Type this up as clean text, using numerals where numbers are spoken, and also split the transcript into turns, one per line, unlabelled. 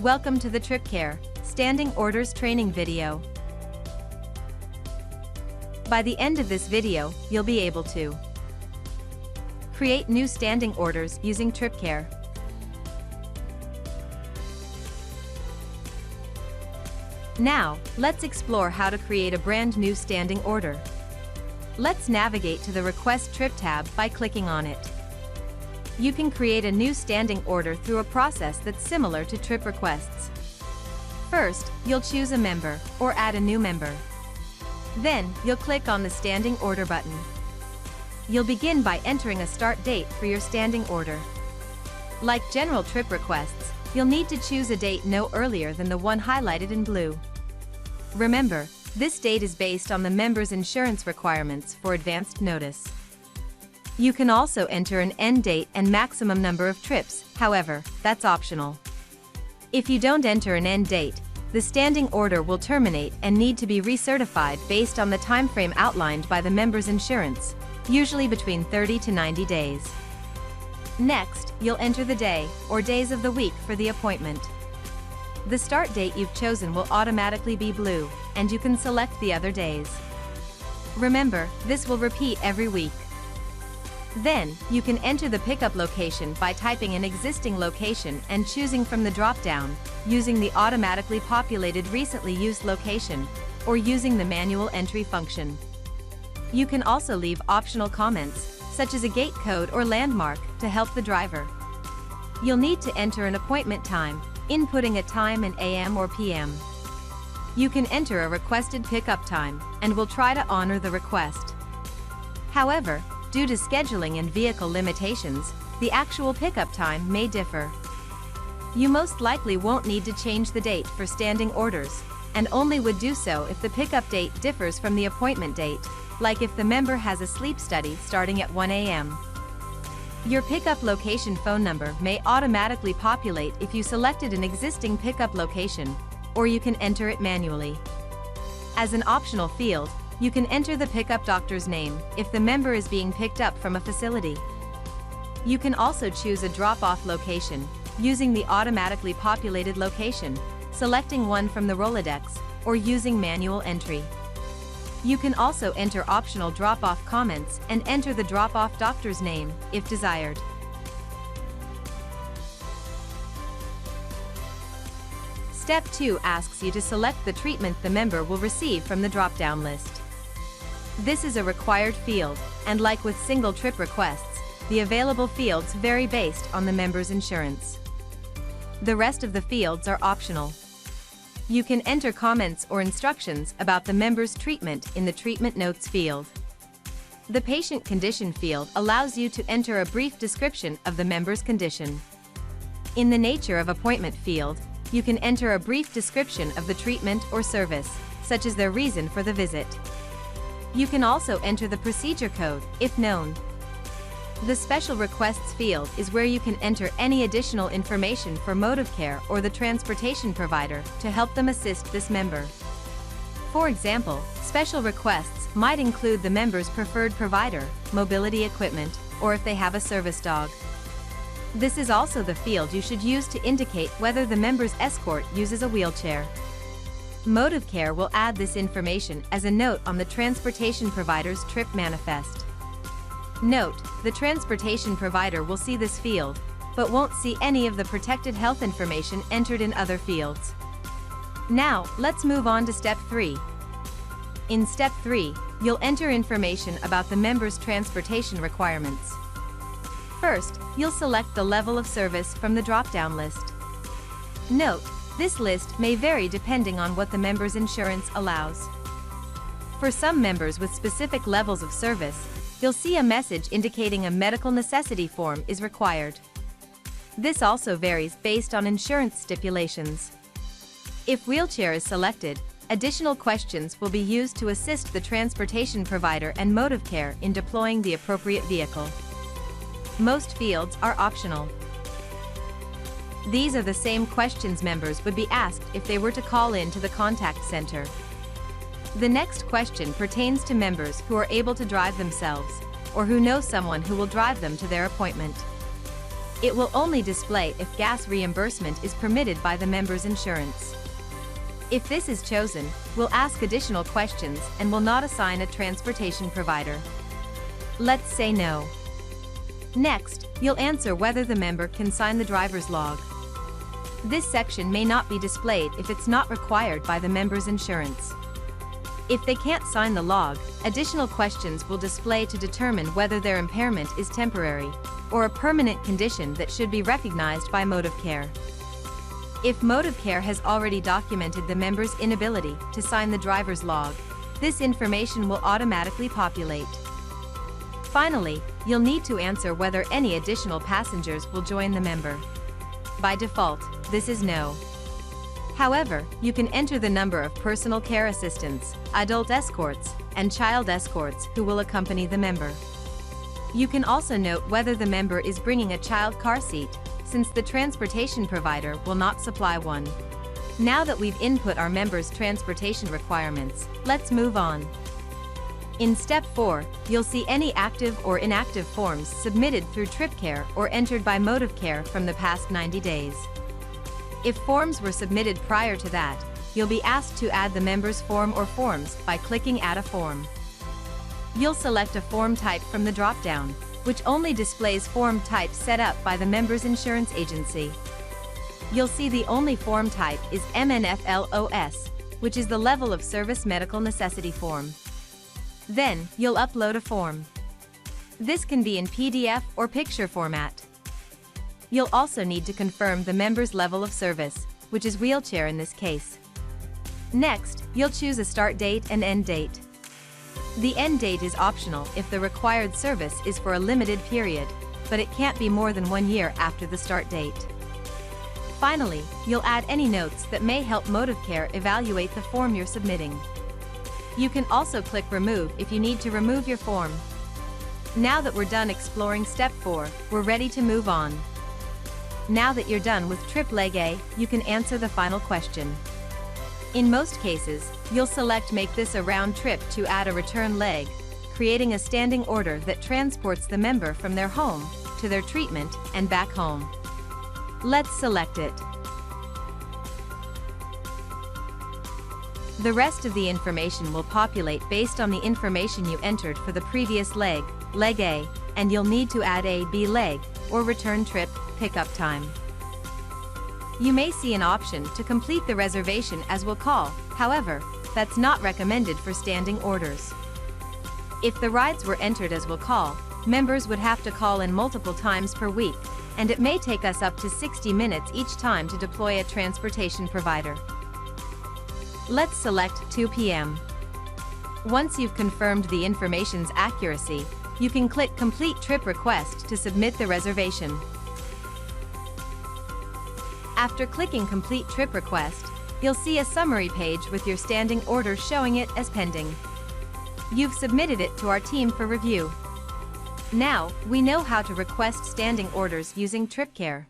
Welcome to the TripCare Standing Orders training video. By the end of this video, you'll be able to create new standing orders using TripCare. Now, let's explore how to create a brand new standing order. Let's navigate to the Request Trip tab by clicking on it. You can create a new standing order through a process that's similar to trip requests. First, you'll choose a member, or add a new member. Then, you'll click on the Standing Order button. You'll begin by entering a start date for your standing order. Like general trip requests, you'll need to choose a date no earlier than the one highlighted in blue. Remember, this date is based on the member's insurance requirements for advanced notice. You can also enter an end date and maximum number of trips, however, that's optional. If you don't enter an end date, the standing order will terminate and need to be recertified based on the timeframe outlined by the member's insurance, usually between 30 to 90 days. Next, you'll enter the day, or days of the week for the appointment. The start date you've chosen will automatically be blue, and you can select the other days. Remember, this will repeat every week. Then, you can enter the pickup location by typing an existing location and choosing from the drop-down, using the automatically populated recently used location, or using the manual entry function. You can also leave optional comments, such as a gate code or landmark, to help the driver. You'll need to enter an appointment time, inputting a time in AM or PM. You can enter a requested pickup time, and we'll try to honor the request. However, due to scheduling and vehicle limitations, the actual pickup time may differ. You most likely won't need to change the date for standing orders, and only would do so if the pickup date differs from the appointment date, like if the member has a sleep study starting at 1 a.m. Your pickup location phone number may automatically populate if you selected an existing pickup location, or you can enter it manually. As an optional field, you can enter the pickup doctor's name if the member is being picked up from a facility. You can also choose a drop-off location, using the automatically populated location, selecting one from the Rolodex, or using manual entry. You can also enter optional drop-off comments and enter the drop-off doctor's name, if desired. Step 2 asks you to select the treatment the member will receive from the drop-down list. This is a required field, and like with single trip requests, the available fields vary based on the member's insurance. The rest of the fields are optional. You can enter comments or instructions about the member's treatment in the Treatment Notes field. The Patient Condition field allows you to enter a brief description of the member's condition. In the Nature of Appointment field, you can enter a brief description of the treatment or service, such as their reason for the visit. You can also enter the procedure code, if known. The Special Requests field is where you can enter any additional information for mode of care or the transportation provider to help them assist this member. For example, special requests might include the member's preferred provider, mobility equipment, or if they have a service dog. This is also the field you should use to indicate whether the member's escort uses a wheelchair. Mode of care will add this information as a note on the transportation provider's trip manifest. Note, the transportation provider will see this field, but won't see any of the protected health information entered in other fields. Now, let's move on to Step 3. In Step 3, you'll enter information about the member's transportation requirements. First, you'll select the level of service from the drop-down list. Note, this list may vary depending on what the member's insurance allows. For some members with specific levels of service, you'll see a message indicating a medical necessity form is required. This also varies based on insurance stipulations. If wheelchair is selected, additional questions will be used to assist the transportation provider and mode of care in deploying the appropriate vehicle. Most fields are optional. These are the same questions members would be asked if they were to call in to the contact center. The next question pertains to members who are able to drive themselves, or who know someone who will drive them to their appointment. It will only display if gas reimbursement is permitted by the member's insurance. If this is chosen, we'll ask additional questions and will not assign a transportation provider. Let's say no. Next, you'll answer whether the member can sign the driver's log. This section may not be displayed if it's not required by the member's insurance. If they can't sign the log, additional questions will display to determine whether their impairment is temporary or a permanent condition that should be recognized by MotiveCare. If MotiveCare has already documented the member's inability to sign the driver's log, this information will automatically populate. Finally, you'll need to answer whether any additional passengers will join the member. By default, this is no. However, you can enter the number of personal care assistants, adult escorts, and child escorts who will accompany the member. You can also note whether the member is bringing a child car seat, since the transportation provider will not supply one. Now that we've input our members' transportation requirements, let's move on. In Step 4, you'll see any active or inactive forms submitted through TripCare or entered by MotiveCare from the past 90 days. If forms were submitted prior to that, you'll be asked to add the member's form or forms by clicking Add a Form. You'll select a form type from the drop-down, which only displays form type set up by the member's insurance agency. You'll see the only form type is MNFLOS, which is the Level of Service Medical Necessity form. Then, you'll upload a form. This can be in PDF or picture format. You'll also need to confirm the member's level of service, which is wheelchair in this case. Next, you'll choose a start date and end date. The end date is optional if the required service is for a limited period, but it can't be more than 1 year after the start date. Finally, you'll add any notes that may help MotiveCare evaluate the form you're submitting. You can also click Remove if you need to remove your form. Now that we're done exploring Step 4, we're ready to move on. Now that you're done with trip leg A, you can answer the final question. In most cases, you'll select Make this a round trip to add a return leg, creating a standing order that transports the member from their home to their treatment and back home. Let's select it. The rest of the information will populate based on the information you entered for the previous leg, leg A, and you'll need to add a B leg, or return trip, pickup time. You may see an option to complete the reservation as will call, however, that's not recommended for standing orders. If the rides were entered as will call, members would have to call in multiple times per week, and it may take us up to 60 minutes each time to deploy a transportation provider. Let's select 2 p.m. Once you've confirmed the information's accuracy, you can click Complete Trip Request to submit the reservation. After clicking Complete Trip Request, you'll see a summary page with your standing order showing it as pending. You've submitted it to our team for review. Now, we know how to request standing orders using TripCare.